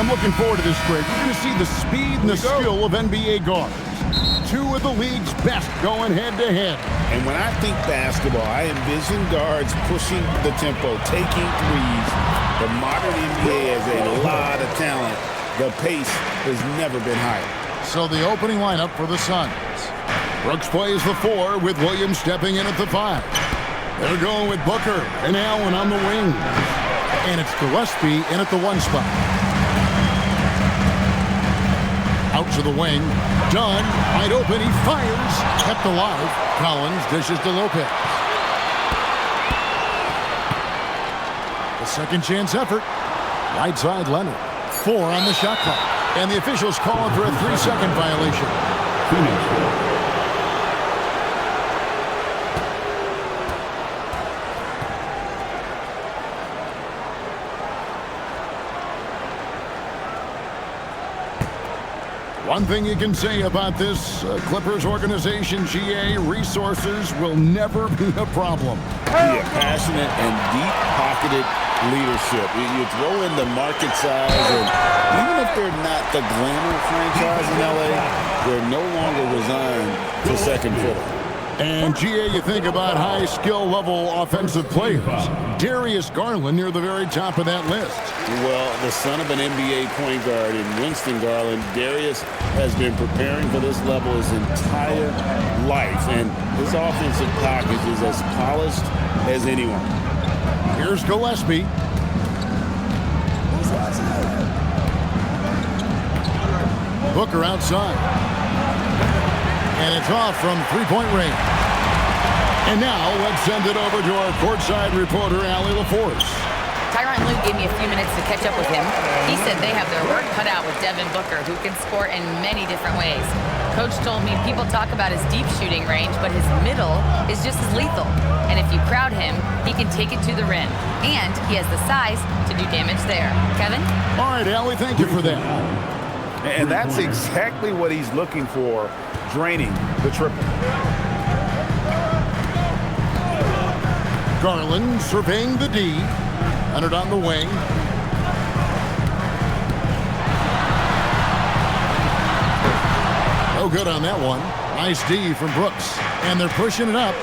I'm looking forward to this break. You're going to see the speed and the skill of NBA guards. Two of the league's best going head-to-head. And when I think basketball, I envision guards pushing the tempo, taking threes. The modern NBA has a lot of talent. The pace has never been higher. So the opening lineup for the Suns. Brooks plays the 4 with Williams stepping in at the 5. They're going with Booker and Allen on the wing. And it's Gillespie in at the 1 spot. Out to the wing. Dunn, wide open, he fires. Kept alive. Collins dishes to Lopez. The second chance effort. Right side Leonard. 4 on the shot clock. And the officials call it for a 3-second violation. One thing you can say about this Clippers organization, GA, resources will never be a problem. Yeah, passionate and deep-pocketed leadership. You throw in the market size, and even if they're not the glamour franchise in LA, they're no longer resigned to second fiddle. And GA, you think about high skill level offensive players. Darius Garland near the very top of that list. Well, the son of an NBA point guard in Winston Garland, Darius has been preparing for this level his entire life, and his offensive package is as polished as anyone. Here's Gillespie. Booker outside. And it's off from three-point range. And now let's send it over to our courtside reporter, Allie LaForce. Tyronn Lue gave me a few minutes to catch up with him. He said they have their work cut out with Devin Booker, who can score in many different ways. Coach told me people talk about his deep shooting range, but his middle is just as lethal. And if you crowd him, he can take it to the rim. And he has the size to do damage there. Kevin? All right, Allie, thank you for that. And that's exactly what he's looking for, draining the triple. Garland surveying the D. Leonard on the wing. No good on that one. Nice D from Brooks. And they're pushing it up.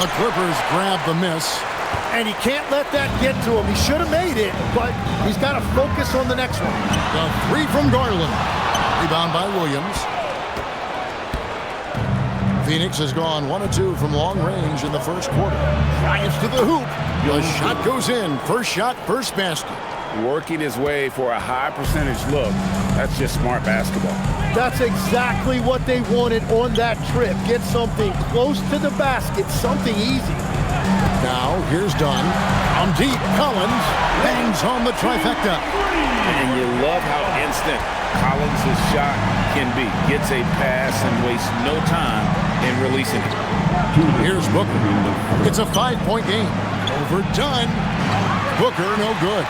The Clippers grab the miss. And he can't let that get to him. He should have made it, but he's got to focus on the next one. The 3 from Garland. Rebound by Williams. Phoenix has gone 1 of 2 from long range in the first quarter. Drives to the hoop. The shot goes in. First shot, first basket. Working his way for a high percentage look. That's just smart basketball. That's exactly what they wanted on that trip. Get something close to the basket, something easy. Now, here's Dunn. On deep, Collins bangs home the trifecta. And you love how instant Collins' shot can be. Gets a pass and wastes no time in releasing it. Here's Booker. It's a 5-point game. Over Dunn. Booker, no good.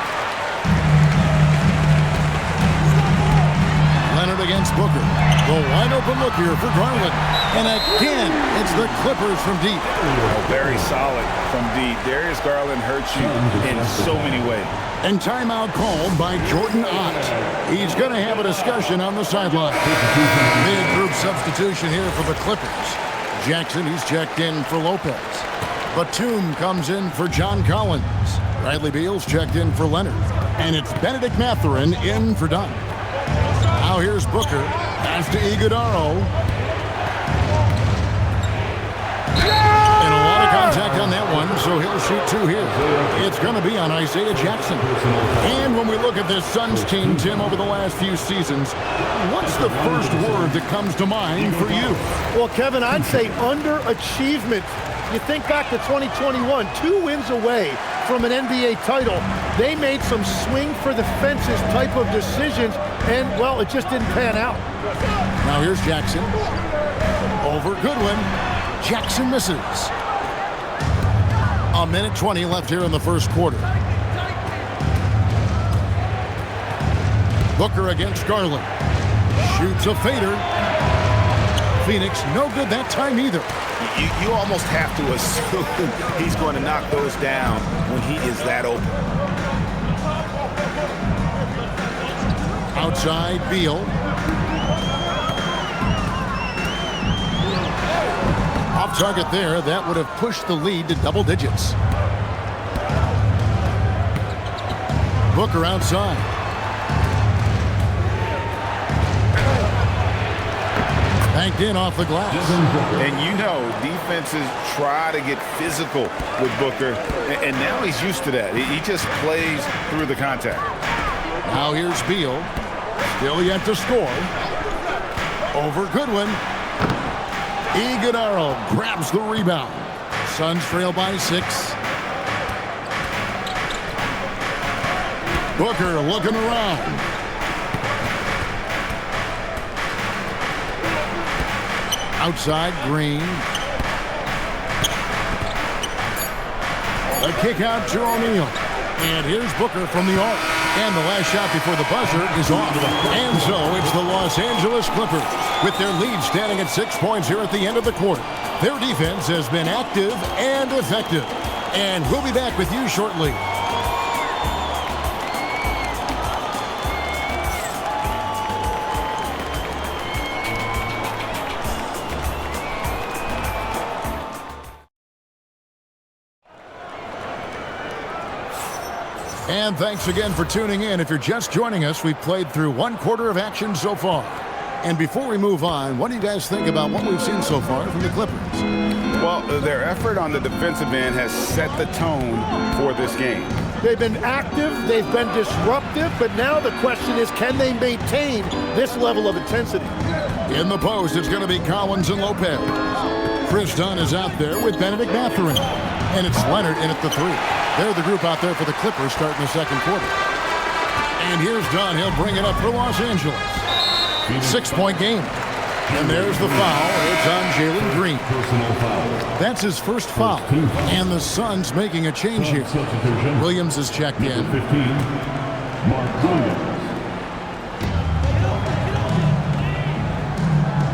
Leonard against Booker. The wide open look here for Garland. And again, it's the Clippers from deep. Oh, very solid from deep. Darius Garland hurts you in so many ways. And timeout called by Jordan Ott. He's going to have a discussion on the sideline. Big group substitution here for the Clippers. Jackson, he's checked in for Lopez. Batum comes in for John Collins. Bradley Beal's checked in for Leonard. And it's Benedict Mathurin in for Dunn. Now here's Booker. Pass to Iguodala. And a lot of contact on that one, so he'll shoot 2 here. It's going to be on Isaiah Jackson. And when we look at this Suns team, Tim, over the last few seasons, what's the first word that comes to mind for you? Well, Kevin, I'd say underachievement. You think back to 2021, 2 wins away from an NBA title. They made some swing for the fences type of decisions, and, well, it just didn't pan out. Now here's Jackson. Over Goodwin. Jackson misses. 1:20 left here in the first quarter. Booker against Garland. Shoots a fader. Phoenix no good that time either. You almost have to assume he's going to knock those down when he is that open. Outside, Beal. Off target there. That would have pushed the lead to double digits. Booker outside. Banked in off the glass. And you know, defenses try to get physical with Booker, and now he's used to that. He just plays through the contact. Now here's Beal. Still yet to score. Over Goodwin. Iguodala grabs the rebound. Suns trail by 6. Booker looking around. Outside, Green. A kick out to O'Neal. And here's Booker from the arc. And the last shot before the buzzer is off. And so it's the Los Angeles Clippers with their lead standing at 6 points here at the end of the quarter. Their defense has been active and effective. And we'll be back with you shortly. And thanks again for tuning in. If you're just joining us, we've played through 1 quarter of action so far. And before we move on, what do you guys think about what we've seen so far from the Clippers? Well, their effort on the defensive end has set the tone for this game. They've been active, they've been disruptive, but now the question is, can they maintain this level of intensity? In the post, it's going to be Collins and Lopez. Chris Dunn is out there with Benedict Mathurin. And it's Leonard in at the 3. They're the group out there for the Clippers starting the second quarter. And here's Dunn. He'll bring it up for Los Angeles. 6-point game. And there's the foul. It's on Jalen Green. That's his first foul. And the Suns making a change here. Williams is checked in.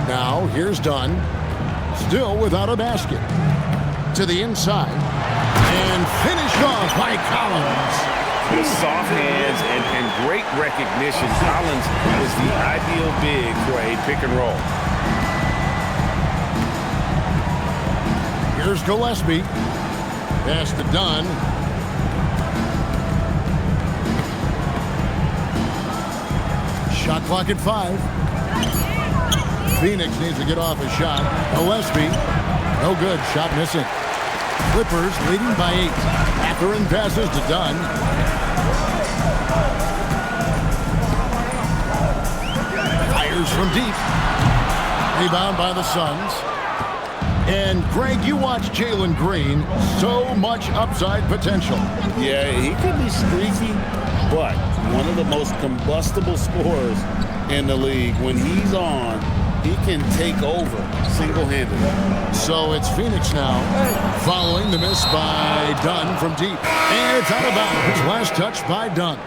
Now here's Dunn. Still without a basket. To the inside. And finished off by Collins. With soft hands and great recognition, Collins is the ideal big for a pick and roll. Here's Gillespie. Pass to Dunn. Shot clock at 5. Phoenix needs to get off a shot. Gillespie. No good. Shot missing. Clippers leading by 8. Mathurin passes to Dunn. Fires from deep. Rebound by the Suns. And Greg, you watch Jalen Green. So much upside potential. Yeah, he could be streaky, but one of the most combustible scorers in the league. When he's on, he can take over single-handedly. So it's Phoenix now, following the miss by Dunn from deep. And it's out of bounds. Last touch by Dunn.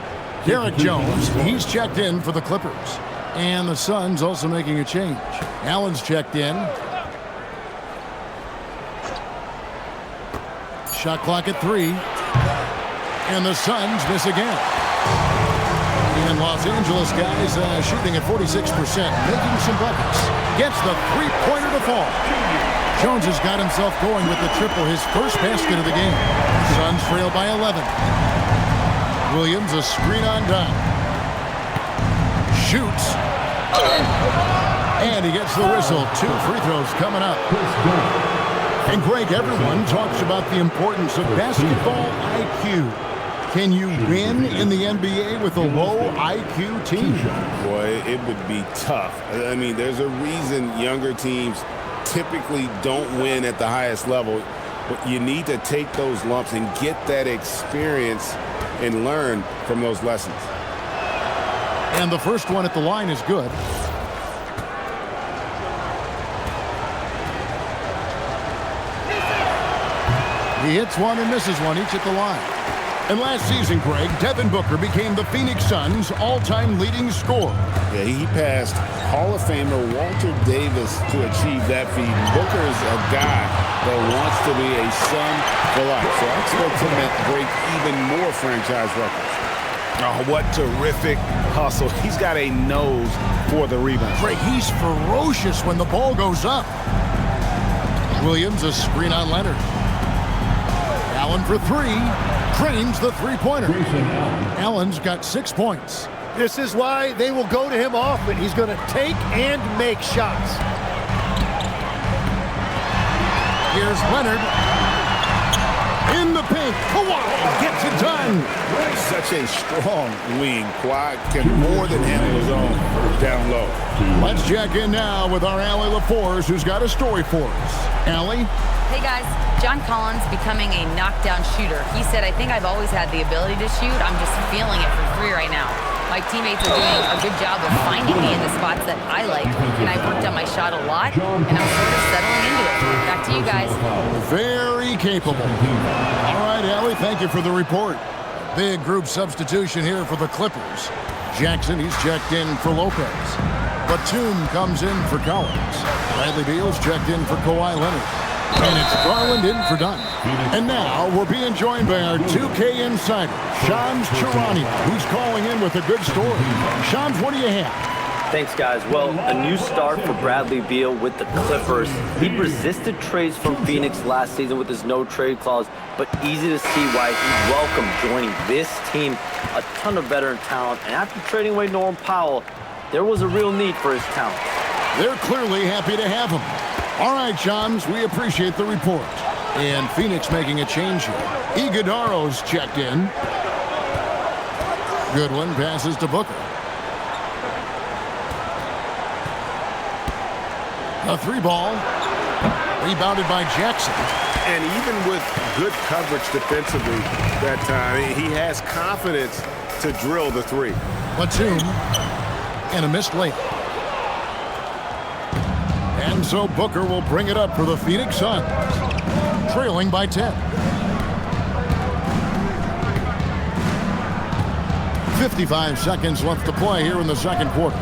Derek Jones, he's checked in for the Clippers. And the Suns also making a change. Allen's checked in. Shot clock at 3. And the Suns miss again. And Los Angeles guys shooting at 46%, making some buckets. Gets the three-pointer to fall. Jones has got himself going with the triple, his first basket of the game. Suns trail by 11. Williams, a screen on Dunn. Shoots. And he gets the whistle. 2 free throws coming up. And Greg, everyone talks about the importance of basketball IQ. Can you win in the NBA with a low IQ team? Boy, it would be tough. I mean, there's a reason younger teams typically don't win at the highest level. But you need to take those lumps and get that experience and learn from those lessons. And the first one at the line is good. He hits one and misses one, each at the line. And last season, Greg, Devin Booker became the Phoenix Suns' all-time leading scorer. Yeah, he passed Hall of Famer Walter Davis to achieve that feat. Booker is a guy that wants to be a Sun for life. So I expect him to break even more franchise records. Oh, what terrific hustle. He's got a nose for the rebound. Greg, he's ferocious when the ball goes up. Williams, a screen on Leonard. Allen for three. Drains the three-pointer. Allen's got 6 points. This is why they will go to him often. He's going to take and make shots. Here's Leonard. In the paint. Kawhi gets it done. Such a strong wing. Kawhi can more than handle his own down low. Let's check in now with our Allie LaForce, who's got a story for us. Allie? Hey guys, John Collins becoming a knockdown shooter. He said, I think I've always had the ability to shoot. I'm just feeling it from three right now. My teammates are doing a good job of finding me in the spots that I like, and I worked on my shot a lot, and I'm sort of settling into it. Back to you guys. Very capable. All right, Allie, thank you for the report. Big group substitution here for the Clippers. Jackson, he's checked in for Lopez. Batum comes in for Collins. Bradley Beal's checked in for Kawhi Leonard. And it's Garland in for Dunn. And now we're being joined by our 2K insider, Shams Charania, who's calling in with a good story. Shams, what do you have? Thanks, guys. Well, a new start for Bradley Beal with the Clippers. He resisted trades from Phoenix last season with his no-trade clause, but easy to see why he welcomed joining this team. A ton of veteran talent, and after trading away Norman Powell, there was a real need for his talent. They're clearly happy to have him. All right, Shams, we appreciate the report. And Phoenix making a change here. Iguodaro's checked in. Goodwin passes to Booker. A three ball. Rebounded by Jackson. And even with good coverage defensively that time, he has confidence to drill the three. Batum. And a missed layup. And so Booker will bring it up for the Phoenix Suns, trailing by 10. 55 seconds left to play here in the second quarter.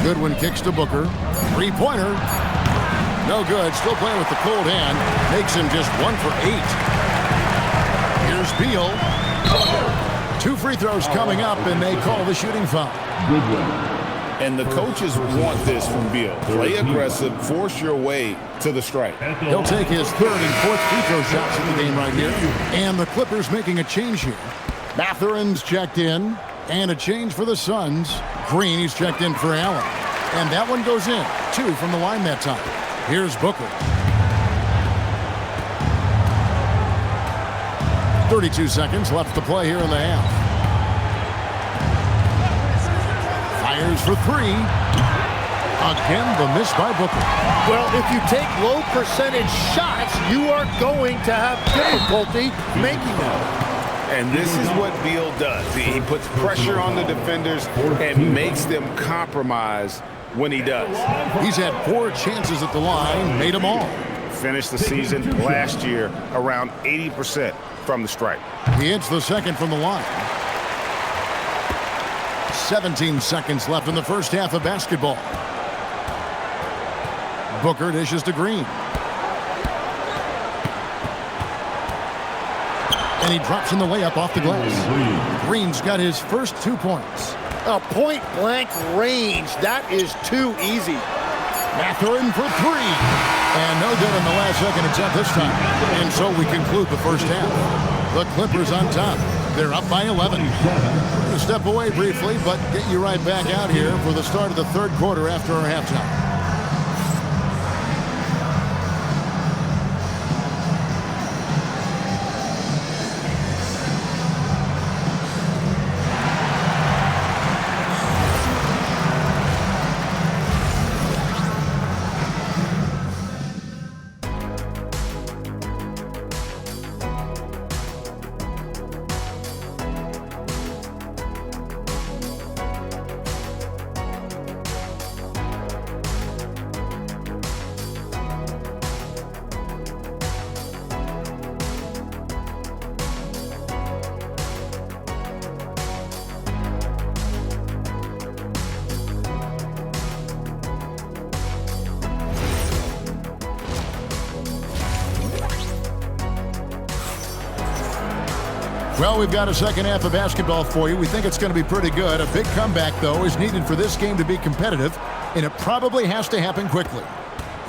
Goodwin kicks to Booker. Three-pointer. No good. Still playing with the cold hand. Makes him just 1 for 8. Here's Beal. 2 free throws coming up, and they call the shooting foul. And the coaches want this from Beal. Play aggressive, force your way to the strike. He'll take his third and fourth free throw shots in the game right here. And the Clippers making a change here. Matherin's checked in. And a change for the Suns. Green, he's checked in for Allen. And that one goes in. 2 from the line that time. Here's Booker. 32 seconds left to play here in the half. Fires for 3. Again, the miss by Booker. Well, if you take low percentage shots, you are going to have difficulty making them. And this is what Beal does. He puts pressure on the defenders and makes them compromise when he does. He's had 4 chances at the line, made them all. Finished the season last year around 80% from the stripe. He hits the second from the line. 17 seconds left in the first half of basketball. Booker dishes to Green. And he drops in the layup off the glass. Green's got his first 2 points. A point-blank range. That is too easy. Matherin for 3. And no good in the last second attempt this time. And so we conclude the first half. The Clippers on top. They're up by 11. We're going to step away briefly, but get you right back out here for the start of the third quarter after our halftime. Well, we've got a second half of basketball for you. We think it's going to be pretty good. A big comeback, though, is needed for this game to be competitive, and it probably has to happen quickly.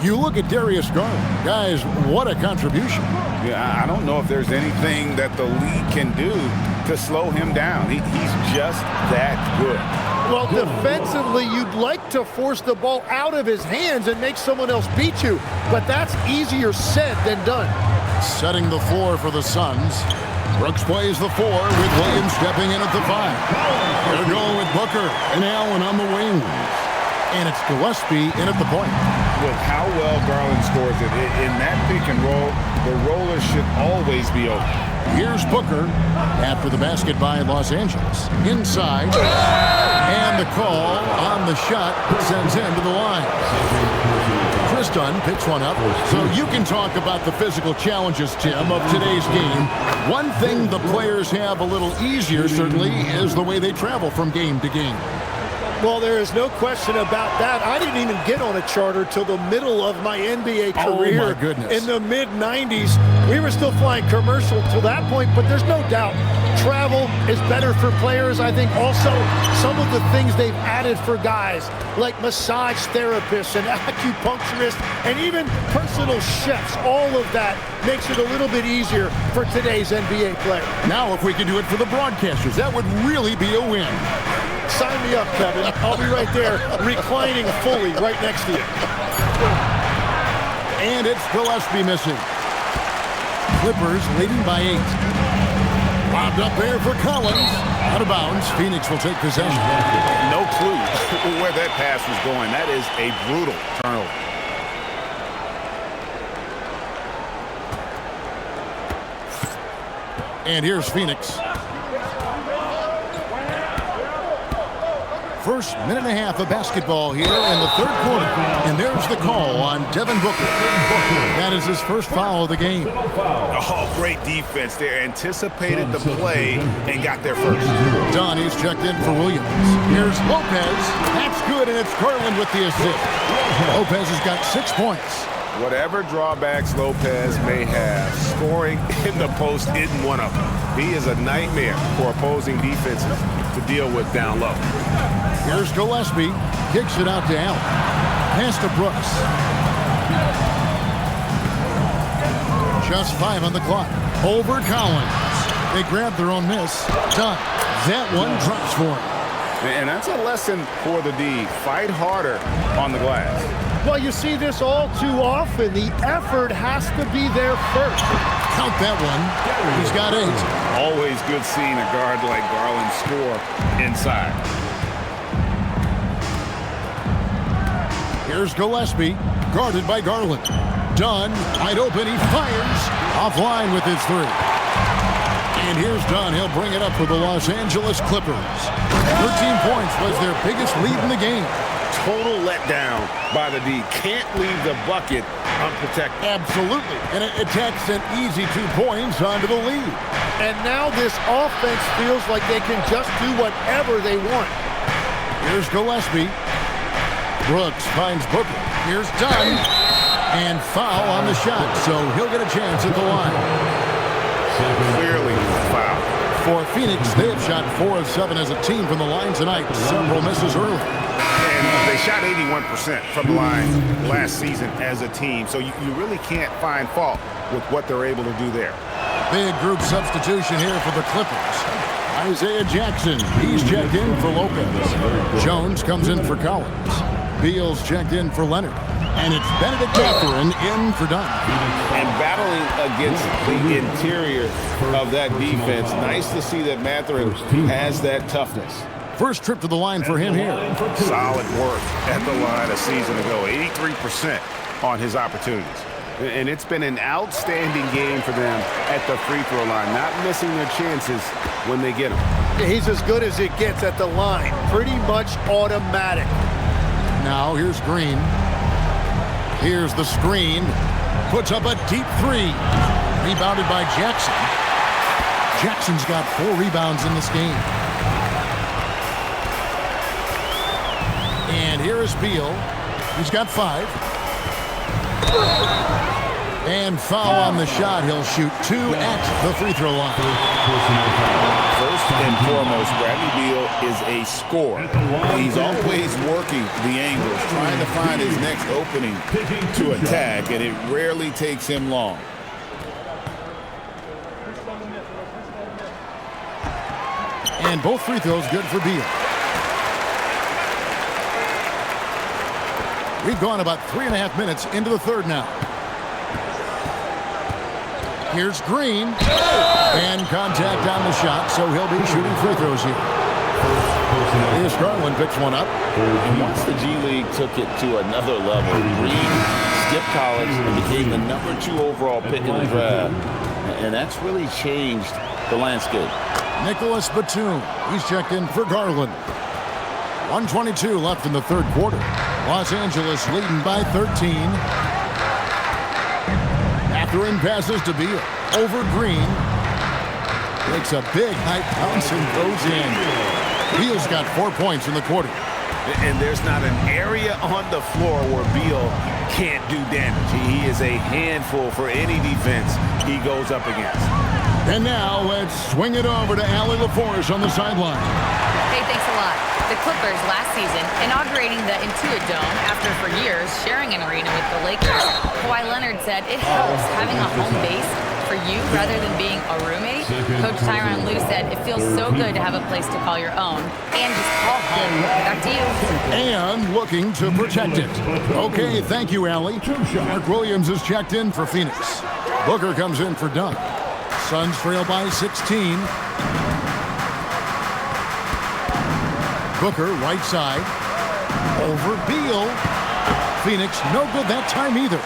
You look at Darius Garland. Guys, what a contribution. Yeah, I don't know if there's anything that the league can do to slow him down. He's just that good. Well, defensively, you'd like to force the ball out of his hands and make someone else beat you, but that's easier said than done. Setting the floor for the Suns. Brooks plays the 4 with Williams stepping in at the 5. They're going with Booker and Allen on the wing. And it's Gillespie in at the point. With how well Garland scores it, in that pick and roll, the roller should always be open. Here's Booker after the basket by Los Angeles. Inside. And the call on the shot sends him to the line. Chris Dunn picks one up. So you can talk about the physical challenges, Tim, of today's game. One thing the players have a little easier, certainly, is the way they travel from game to game. Well, there is no question about that. I didn't even get on a charter till the middle of my NBA career. Oh, my goodness. In the mid-90s. We were still flying commercial to that point, but there's no doubt travel is better for players. I think also some of the things they've added for guys, like massage therapists and acupuncturists and even personal chefs, all of that makes it a little bit easier for today's NBA player. Now, if we can do it for the broadcasters, that would really be a win. Sign me up, Kevin. I'll be right there, reclining fully right next to you. And it's Gillespie missing. Clippers leading by 8. Lobbed up there for Collins. Out of bounds. Phoenix will take possession. No clue where that pass was going. That is a brutal turnover. And here's Phoenix. First minute and a half of basketball here in the third quarter. And there's the call on Devin Booker. That is his first foul of the game. Oh, great defense there. Anticipated the play and got there first. Donnie's checked in for Williams. Here's Lopez. That's good, and it's Garland with the assist. Lopez has got 6 points. Whatever drawbacks Lopez may have, scoring in the post isn't one of them. He is a nightmare for opposing defenses to deal with down low. Here's Gillespie. Kicks it out to Allen. Pass to Brooks. Just 5 on the clock. Over Collins. They grab their own miss. Done. That one drops for him. And that's a lesson for the D. Fight harder on the glass. Well, you see this all too often. The effort has to be there first. Count that one. He's got 8. Always good seeing a guard like Garland score inside. Here's Gillespie, guarded by Garland. Dunn, wide open, he fires. Offline with his 3. And here's Dunn. He'll bring it up for the Los Angeles Clippers. 13 points was their biggest lead in the game. Total letdown by the D. Can't leave the bucket unprotected. Absolutely. And it takes an easy 2 points onto the lead. And now this offense feels like they can just do whatever they want. Here's Gillespie. Brooks finds Booker. Here's Dunn. And foul on the shot, so he'll get a chance at the line. Clearly foul. For Phoenix, they have shot 4 of 7 as a team from the line tonight. Several misses early. And they shot 81% from the line last season as a team, so you really can't find fault with what they're able to do there. Big group substitution here for the Clippers. Isaiah Jackson, he's checked in for Lopez. Jones comes in for Collins. Beal's checked in for Leonard. And it's Benedict Mathurin in for Dunn. And battling against the interior of that defense, nice to see that Mathurin has that toughness. First trip to the line for him here. Solid work at the line a season ago. 83% on his opportunities. And it's been an outstanding game for them at the free throw line, not missing their chances when they get them. He's as good as it gets at the line. Pretty much automatic. Now here's Green. Here's the screen. Puts up a deep 3. Rebounded by Jackson. Jackson's got 4 rebounds in this game. And here is Beal. He's got 5. And foul on the shot. He'll shoot 2 at the free throw line. First and foremost, Bradley Beal is a scorer. He's always working the angles, trying to find his next opening to attack, and it rarely takes him long. And both free throws good for Beal. We've gone about 3.5 minutes into the third now. Here's Green. And contact on the shot, so he'll be shooting free throws here. Here's Garland, picks one up. And once the G League took it to another level, Green skipped college and became the #2 overall pick in the draft. And that's really changed the landscape. Nicholas Batum. He's checked in for Garland. 1:22 left in the third quarter. Los Angeles leading by 13. Mathurin passes to Beal. Over Green. Makes a big high bounce and goes in. Beal's got 4 points in the quarter. And there's not an area on the floor where Beal can't do damage. He is a handful for any defense he goes up against. And now let's swing it over to Allie LaForce on the sideline. Hey, thanks a lot. The Clippers last season inaugurating the Intuit Dome after for years sharing an arena with the Lakers. Kawhi Leonard said it helps having a home base for you rather than being a roommate. Coach Tyronn Lue said it feels so good to have a place to call your own and just call home. Back to you. And looking to protect it. Okay, thank you, Allie. Mark Williams is checked in for Phoenix. Booker comes in for Dunn. Suns trail by 16. Booker, right side. Over Beal. Phoenix, no good that time either.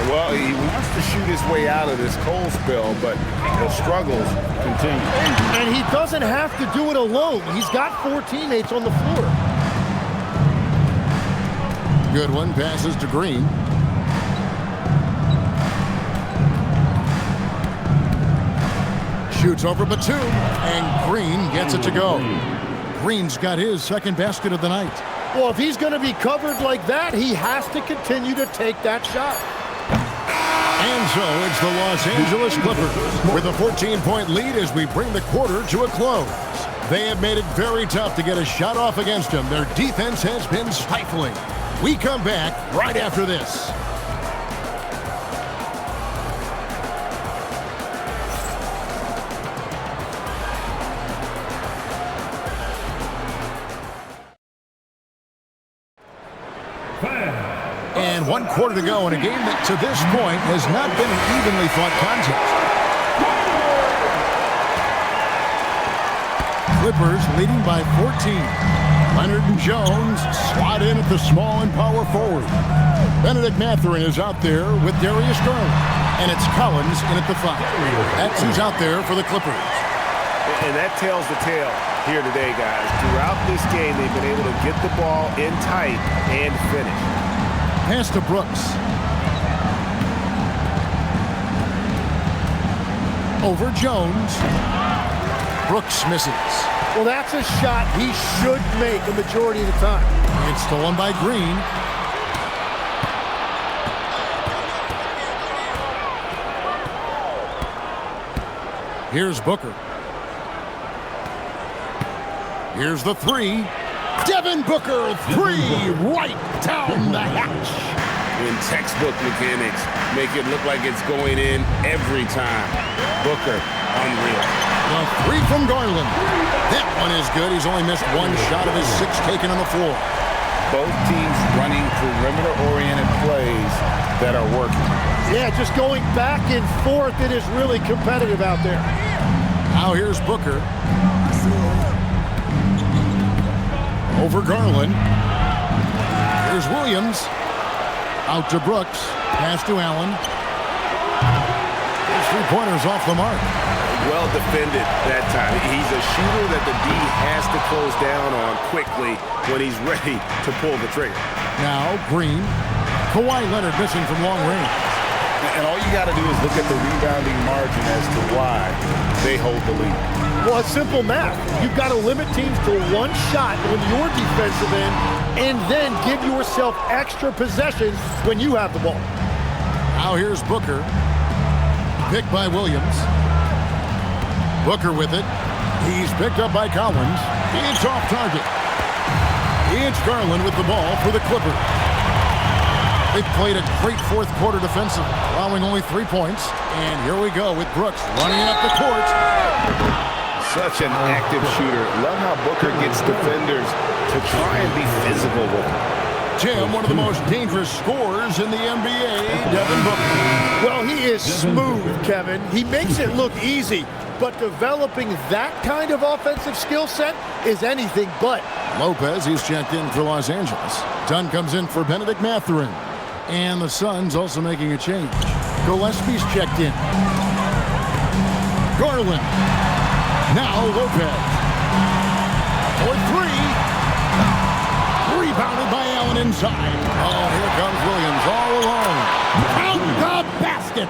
Well, he wants to shoot his way out of this cold spell, but the struggles continue. And he doesn't have to do it alone. He's got 4 teammates on the floor. Good one, passes to Green. Shoots over Batum, and Green gets it to go. Green's got his second basket of the night. Well, if he's going to be covered like that, he has to continue to take that shot. And so it's the Los Angeles Clippers with a 14-point lead as we bring the quarter to a close. They have made it very tough to get a shot off against them. Their defense has been stifling. We come back right after this. And 1 quarter to go in a game that to this point has not been an evenly fought contest. Clippers leading by 14. Leonard and Jones slot in at the small and power forward. Benedict Mathurin is out there with Darius Garland. And it's Collins in at the 5. That's who's out there for the Clippers. And that tells the tale here today, guys. Throughout this game, they've been able to get the ball in tight and finish. Pass to Brooks. Over Jones. Brooks misses. Well, that's a shot he should make a majority of the time. It's stolen by Green. Here's Booker. Here's the 3. Devin Booker, 3 right down the hatch. In textbook mechanics, make it look like it's going in every time. Booker, unreal. The 3 from Garland. That one is good. He's only missed 1 shot of his 6 taken on the floor. Both teams running perimeter-oriented plays that are working. Yeah, just going back and forth. It is really competitive out there. Now here's Booker. Over Garland. Here's Williams. Out to Brooks. Pass to Allen. His 3-pointers off the mark. Well defended that time. He's a shooter that the D has to close down on quickly when he's ready to pull the trigger. Now Green. Kawhi Leonard missing from long range. And all you got to do is look at the rebounding margin as to why they hold the lead. Well, it's simple math. You've got to limit teams to 1 shot on your defensive end and then give yourself extra possessions when you have the ball. Now here's Booker. Picked by Williams. Booker with it. He's picked up by Collins. It's off target. It's Garland with the ball for the Clippers. They've played a great fourth quarter defensive, allowing only 3 points. And here we go with Brooks running up the court. Such an active shooter. Love how Booker gets defenders to try and be physical with him. Jim, one of the most dangerous scorers in the NBA, Devin Booker. Well, he is smooth, Kevin. He makes it look easy, but developing that kind of offensive skill set is anything but. Lopez, he's checked in for Los Angeles. Dunn comes in for Benedict Mathurin. And the Suns also making a change. Gillespie's checked in. Garland. Now Lopez. For three. Rebounded by Allen inside. Oh, here comes Williams all alone. Count the basket.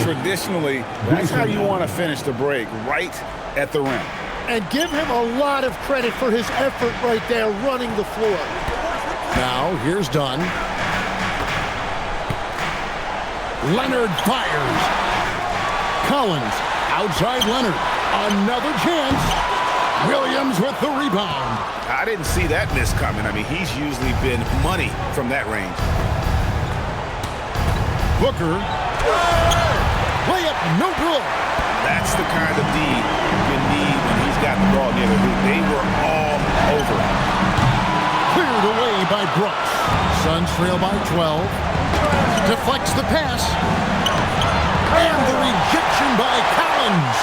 Traditionally, that's how you want to finish the break, right at the rim. And give him a lot of credit for his effort right there running the floor. Now, here's Dunn. Leonard fires. Collins outside Leonard. Another chance. Williams with the rebound. I didn't see that miss coming. I mean, he's usually been money from that range. Booker. Layup, no good. That's the kind of D you need when he's got the ball near the hoop. They were all over him. Cleared away by Brooks. Suns trail by 12. Deflects the pass. And the rejection by Collins.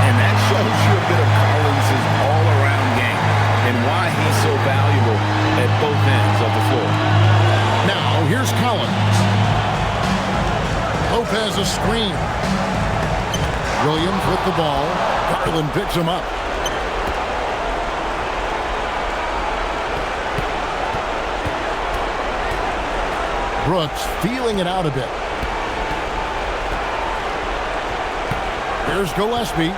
And that shows you a bit of Collins' all-around game and why he's so valuable at both ends of the floor. Now, here's Collins. Lopez a screen. Williams with the ball. Garland picks him up. Brooks feeling it out a bit. Here's Gillespie.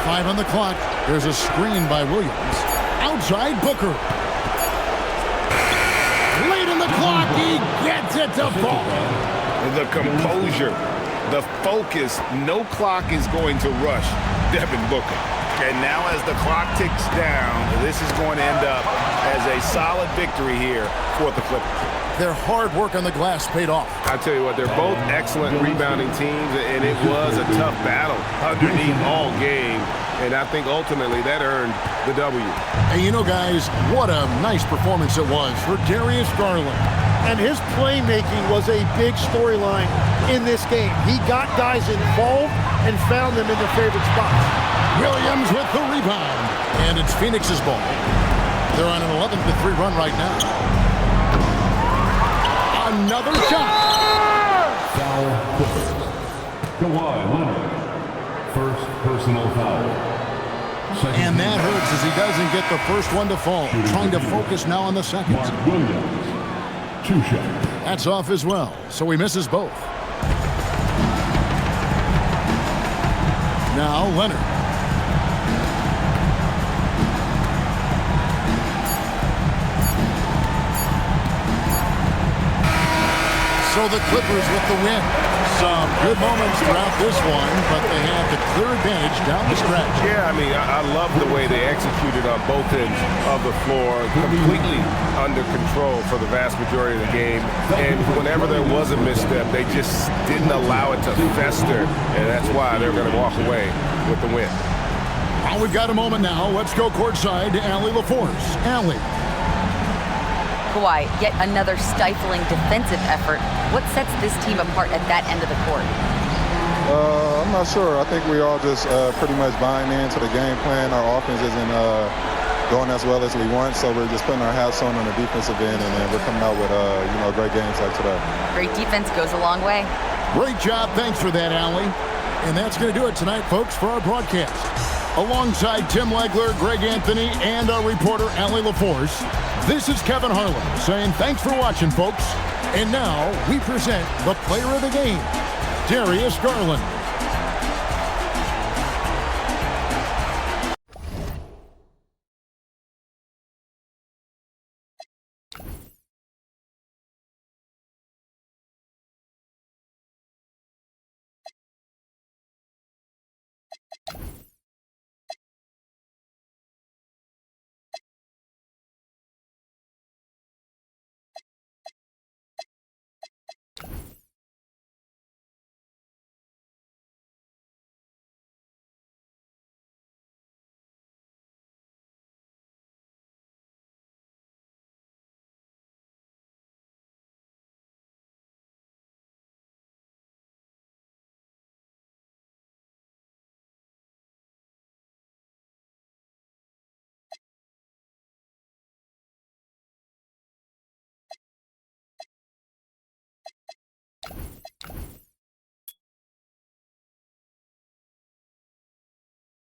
5 on the clock. There's a screen by Williams. Outside Booker. Late in the clock. He gets it to fall. The composure, the focus, no clock is going to rush Devin Booker. And now as the clock ticks down, this is going to end up as a solid victory here for the Clippers. Their hard work on the glass paid off. I tell you what, they're both excellent rebounding teams, and it was a tough battle underneath all game. And I think ultimately that earned the W. And you know, guys, what a nice performance it was for Darius Garland. And his playmaking was a big storyline in this game. He got guys involved and found them in their favorite spots. Williams with the rebound. And it's Phoenix's ball. They're on an 11-3 run right now. Another shot. Foul. Kawhi Leonard. First personal foul. And that hurts as he doesn't get the first one to fall. Trying to focus now on the second. Mark Williams. 2 shots. That's off as well, so he misses both. Now Leonard. So the Clippers with the win. Some good moments throughout this one, but they had the clear advantage down the stretch. Yeah, I mean, I love the way they executed on both ends of the floor, completely under control for the vast majority of the game. And whenever there was a misstep, they just didn't allow it to fester, and that's why they're going to walk away with the win. Well, we've got a moment now. Let's go courtside to Allie LaForce. Allie. Kawhi, yet another stifling defensive effort. What sets this team apart at that end of the court? I'm not sure. I think we all just pretty much buying into the game plan. Our offense isn't going as well as we want, so we're just putting our hats on the defensive end, and then we're coming out with great games like today. Great defense goes a long way. Great job. Thanks for that, Allie. And that's going to do it tonight, folks, for our broadcast. Alongside Tim Legler, Greg Anthony, and our reporter, Allie LaForce, this is Kevin Harlan saying thanks for watching, folks. And now we present the player of the game, Darius Garland.